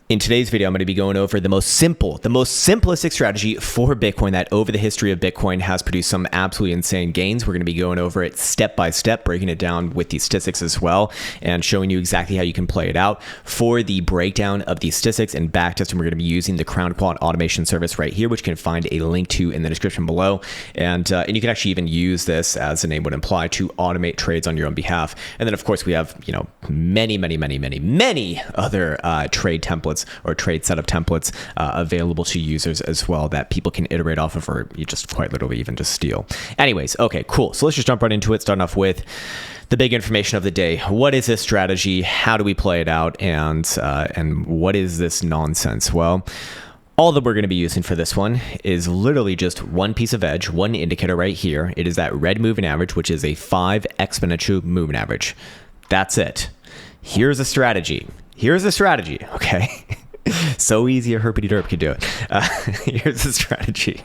In today's video, I'm going to be going over the most simplistic strategy for Bitcoin that over the history of Bitcoin has produced some absolutely insane gains. We're going to be going over it step by step, breaking it down with the statistics as well, and showing you exactly how you can play it out. For the breakdown of the statistics and backtesting, we're going to be using the Krown quant automation service right here, which you can find a link to in the description below. And you can actually even use this, as the name would imply, to automate trades on your own behalf. And then, of course, we have many other trade templates or trade setup templates available to users as well that people can iterate off of, or you just quite literally even just steal. Anyways, okay, cool. So let's just jump right into it, starting off with the big information of the day. What is this strategy? How do we play it out? And what is this nonsense? Well, all that we're going to be using for this one is literally just one piece of edge, one indicator right here. It is that red moving average, which is a 5 exponential moving average. That's it. Here's a strategy. Okay? So easy a herpity derp could do it. Here's the strategy.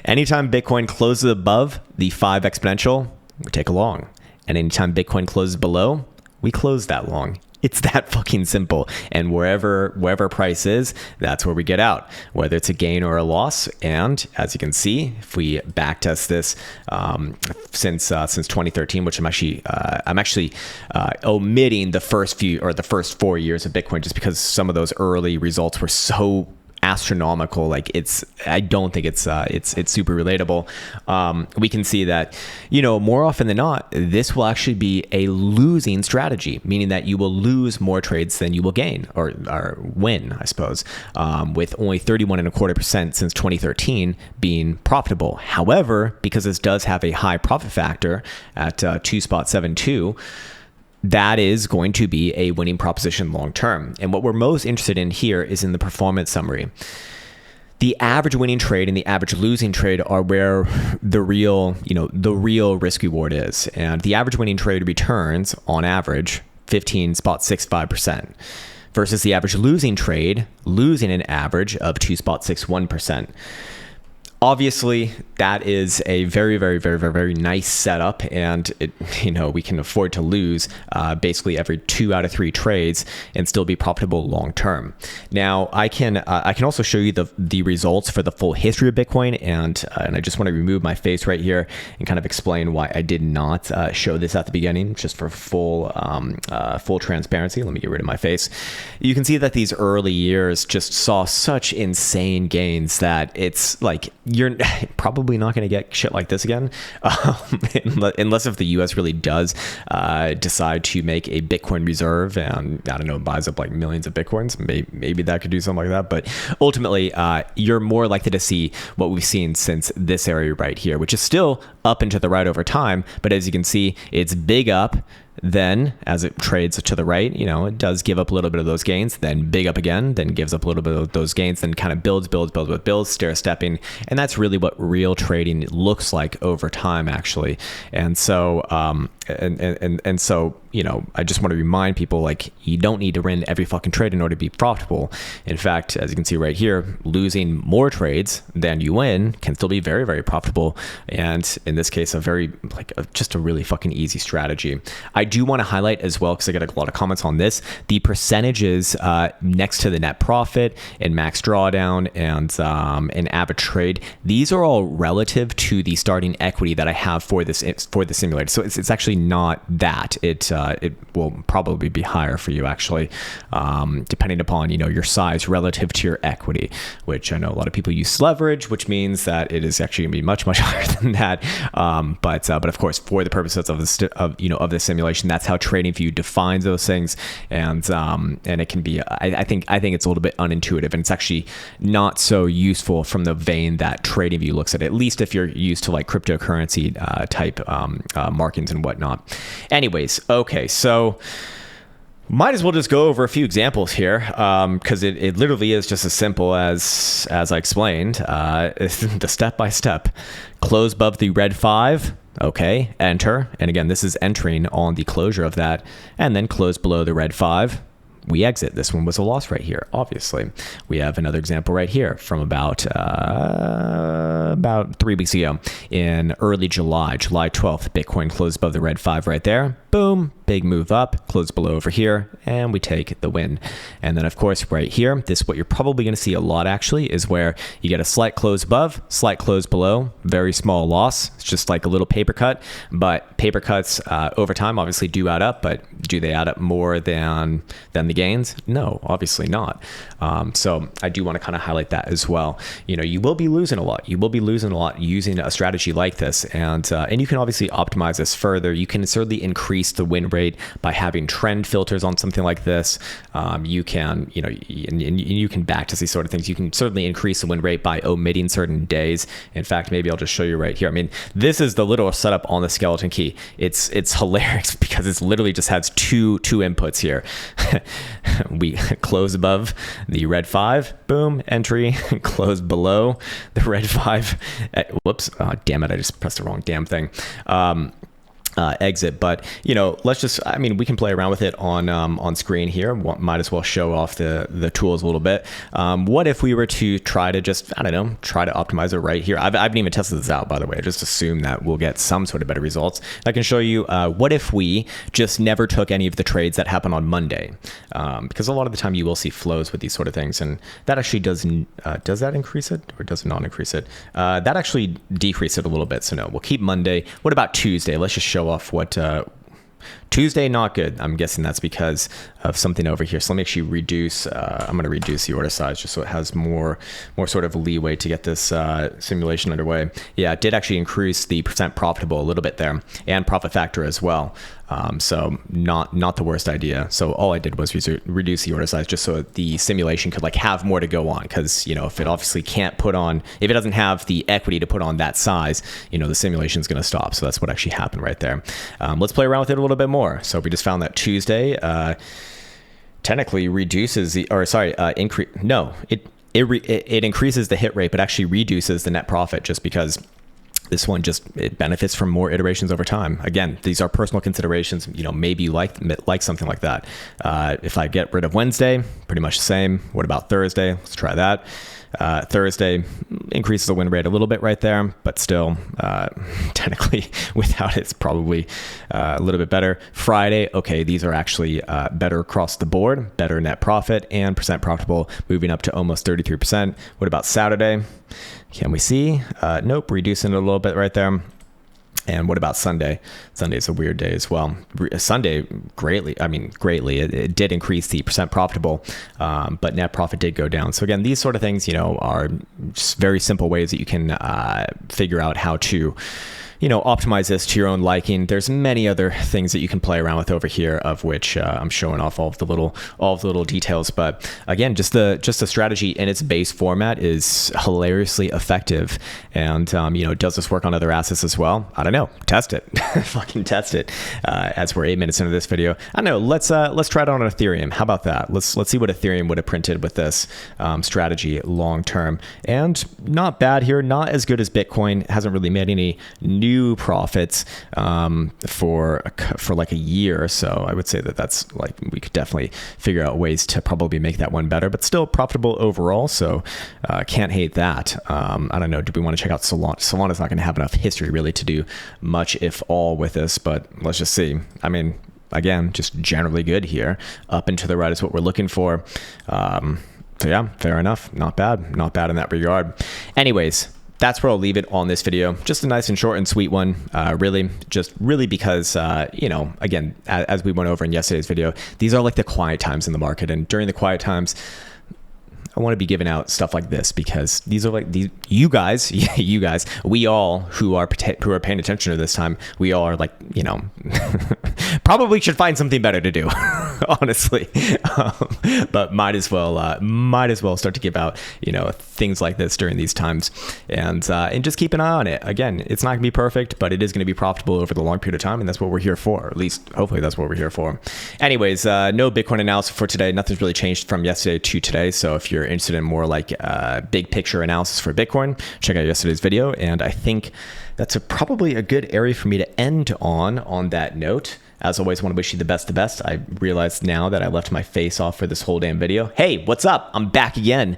Anytime Bitcoin closes above the 5 exponential, we take a long. And anytime Bitcoin closes below, we close that long. It's that fucking simple. And wherever price is, that's where we get out, whether it's a gain or a loss. And as you can see, if we backtest this since 2013, which I'm actually omitting the first 4 years of Bitcoin, just because some of those early results were so astronomical. Like I don't think it's super relatable. We can see that, more often than not, this will actually be a losing strategy, meaning that you will lose more trades than you will gain or win, I suppose, with only 31.25% since 2013 being profitable. However, because this does have a high profit factor at 2.72, that is going to be a winning proposition long term. And what we're most interested in here is in the performance summary. The average winning trade and the average losing trade are where the real risk reward is. And the average winning trade returns on average 15.65% versus the average losing trade losing an average of 2.61%. Obviously, that is a very nice setup, and we can afford to lose basically every 2 out of 3 trades and still be profitable long term. Now, I can also show you the results for the full history of Bitcoin, and I just want to remove my face right here and kind of explain why I did not show this at the beginning, just for full transparency. Let me get rid of my face. You can see that these early years just saw such insane gains that it's like, you're probably not going to get shit like this again, unless if the U.S. really does decide to make a Bitcoin reserve and, I don't know, buys up like millions of Bitcoins. Maybe that could do something like that. But ultimately, you're more likely to see what we've seen since this area right here, which is still up and to the right over time. But as you can see, it's big up. Then as it trades to the right, it does give up a little bit of those gains, then big up again, then gives up a little bit of those gains, then kind of builds, stair stepping. And that's really what real trading looks like over time, actually. And so, I just want to remind people, like, you don't need to win every fucking trade in order to be profitable. In fact, as you can see right here, losing more trades than you win can still be very profitable. And in this case, just a really fucking easy strategy. I do want to highlight as well, because I get a lot of comments on this, the percentages next to the net profit and max drawdown and average trade. These are all relative to the starting equity that I have for the simulator. So it's actually not that. It will probably be higher for you, actually, depending upon your size relative to your equity, which I know a lot of people use leverage, which means that it is actually going to be much higher than that. But of course, for the purposes of the simulation, that's how TradingView defines those things, and it can be. I think it's a little bit unintuitive, and it's actually not so useful from the vein that TradingView looks at least if you're used to like cryptocurrency type markings and whatnot. Anyways, okay, so might as well just go over a few examples here, because it literally is just as simple as I explained. The step-by-step. Close above the red 5. Okay, enter. And again, this is entering on the closure of that. And then close below the red 5. We exit. This one was a loss right here, obviously. We have another example right here from about 3 weeks ago in early July 12th. Bitcoin closed above the red 5 right there. Boom. big move up, close below over here, and we take the win. And then of course right here, this what you're probably going to see a lot actually is where you get a slight close above, slight close below, very small loss. It's just like a little paper cut, but paper cuts over time obviously do add up, but do they add up more than the gains? No, obviously not. So I do want to kind of highlight that as well. You know, you will be losing a lot. You will be losing a lot using a strategy like this, and you can obviously optimize this further. You can certainly increase the win rate by having trend filters on something like this. You can, you know, and you can backtest these sort of things. You can certainly increase the win rate by omitting certain days. In fact, maybe I'll just show you right here. I mean, this is the little setup on the skeleton key. It's hilarious because it's literally just has two inputs here. We close above the red 5, boom, entry, close below the red 5. Whoops, damn it, I just pressed the wrong damn thing. Exit. But you know, let's just, I mean, we can play around with it on screen here. Might as well show off the tools a little bit. What if we were to try to just, I don't know, try to optimize it right here? I haven't even tested this out, by the way. I just assume that we'll get some sort of better results. I can show you what if we just never took any of the trades that happen on Monday, because a lot of the time you will see flows with these sort of things, and that actually does that increase it or does it not increase it? That actually decreased it a little bit. So no, we'll keep Monday. What about Tuesday? Let's just show off what Tuesday, not good. I'm guessing that's because of something over here. So let me actually reduce, I'm going to reduce the order size just so it has more sort of leeway to get this simulation underway. Yeah, it did actually increase the percent profitable a little bit there, and profit factor as well. So not the worst idea. So all I did was reduce the order size just so the simulation could like have more to go on, because you know, if it obviously can't put on, if it doesn't have the equity to put on that size, you know, the simulation is going to stop. So that's what actually happened right there. Let's play around with it a little bit more. So we just found that Tuesday technically reduces the, or sorry, increase. No, it increases the hit rate, but actually reduces the net profit just because this one just, it benefits from more iterations over time. Again, these are personal considerations. You know, maybe you like something like that. If I get rid of Wednesday, pretty much the same. What about Thursday? Let's try that. Thursday increases the win rate a little bit right there, but still, technically without it's probably a little bit better. Friday, okay, these are actually better across the board, better net profit and percent profitable, moving up to almost 33%. What about Saturday? Can we see? Nope, reducing it a little bit right there. And what about Sunday? Sunday is a weird day as well. Sunday, greatly, it did increase the percent profitable, but net profit did go down. So again, these sort of things, you know, are just very simple ways that you can figure out how to, you know, optimize this to your own liking. There's many other things that you can play around with over here, of which I'm showing off all of the little details. But again, just the strategy in its base format is hilariously effective. And you know, does this work on other assets as well? I don't know. Test it. Fucking test it. As we're 8 minutes into this video, I don't know. Let's try it on Ethereum. How about that? Let's see what Ethereum would have printed with this strategy long term. And not bad here. Not as good as Bitcoin. Hasn't really made any new profits for like a year or so. I would say that's like, we could definitely figure out ways to probably make that one better, but still profitable overall. So can't hate that. I don't know. Do we want to check out Solana? Solana's not going to have enough history really to do much, if all, with this, but let's just see. I mean, again, just generally good here. Up and to the right is what we're looking for. So yeah, fair enough. Not bad in that regard. Anyways, that's where I'll leave it on this video. Just a nice and short and sweet one, really because, you know, again, as we went over in yesterday's video, these are like the quiet times in the market. And during the quiet times, I want to be giving out stuff like this because these are like you guys, we all who are paying attention to this time, we all are like, you know, probably should find something better to do, honestly. But might as well start to give out, you know, things like this during these times, and just keep an eye on it. Again, it's not gonna be perfect, but it is gonna be profitable over the long period of time, and that's what we're here for. At least, hopefully, that's what we're here for. Anyways, no Bitcoin analysis for today. Nothing's really changed from yesterday to today. So if you're interested in more like big picture analysis for Bitcoin, check out yesterday's video. And I think that's probably a good area for me to end on that note. As always, I want to wish you the best. I realize now that I left my face off for this whole damn video. Hey, what's up? I'm back again.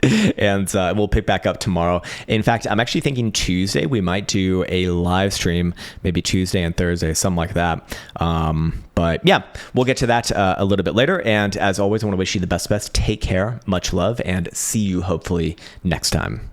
And we'll pick back up tomorrow. In fact, I'm actually thinking Tuesday we might do a live stream, maybe Tuesday and Thursday, something like that. But yeah, we'll get to that a little bit later. And as always, I want to wish you the best. Take care, much love, and see you hopefully next time.